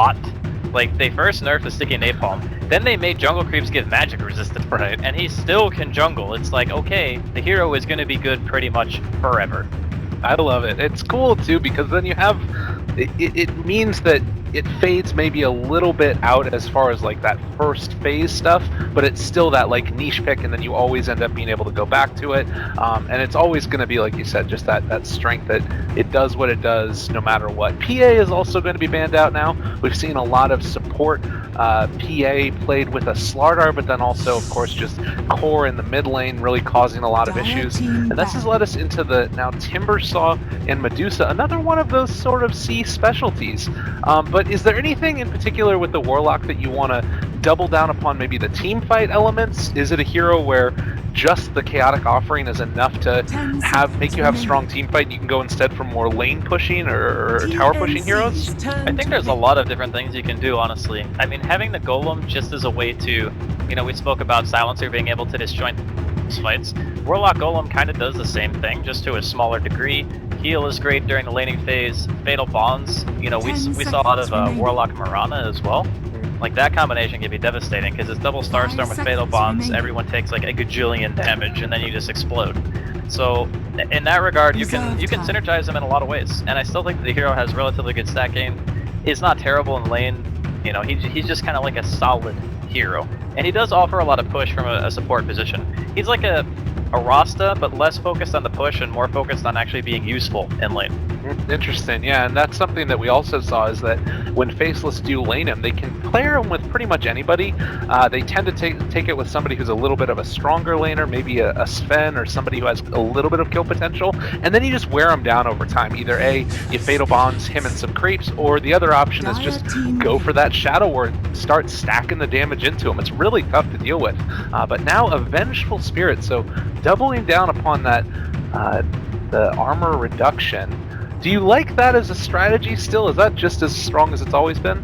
lot. Like, they first nerfed the sticky napalm, then they made jungle creeps give magic resistance, Right. and he still can jungle. It's like, okay, the hero is going to be good pretty much forever. I love it. It's cool too because then you have it means that it fades maybe a little bit out as far as like that first phase stuff, but it's still that like niche pick, and then you always end up being able to go back to it. And it's always going to be, like you said, just that strength that it does what it does no matter what. PA is also going to be banned out now. We've seen a lot of support PA played with a Slardar, but then also, of course, just core in the mid lane really causing a lot of issues. And this has led us into the now Timbersaw and Medusa, another one of those sort of C specialties. But is there anything in particular with the Warlock that you want to double down upon? Maybe the team fight elements? Is it a hero where just the chaotic offering is enough to make you have strong team fight and you can go instead for more lane pushing or tower pushing heroes? I think there's a lot of different things you can do, honestly. I mean, having the golem just as a way to, you know, we spoke about Silencer being able to disjoint fights. Warlock Golem kind of does the same thing, just to a smaller degree. Heal is great during the laning phase. Fatal Bonds, you know, we saw a lot of Warlock Mirana as well. Like, that combination can be devastating because it's double Starstorm with Fatal Bonds, everyone takes like a gajillion damage, and then you just explode. So, in that regard, you can synergize them in a lot of ways, and I still think the hero has relatively good stat gain. He's not terrible in lane, you know, he's just kind of like a solid hero. And he does offer a lot of push from a support position. He's like a Rasta, but less focused on the push and more focused on actually being useful in lane. Interesting, yeah, and that's something that we also saw is that when Faceless do lane him, they can player him with pretty much anybody. They tend to take it with somebody who's a little bit of a stronger laner, maybe a Sven or somebody who has a little bit of kill potential, and then you just wear him down over time. Either A, you Fatal Bonds him and some creeps, or the other option is just go for that Shadow Ward, start stacking the damage into him. It's really tough to deal with. But now a Vengeful Spirit, so doubling down upon that, the armor reduction. Do you like that as a strategy still? Is that just as strong as it's always been?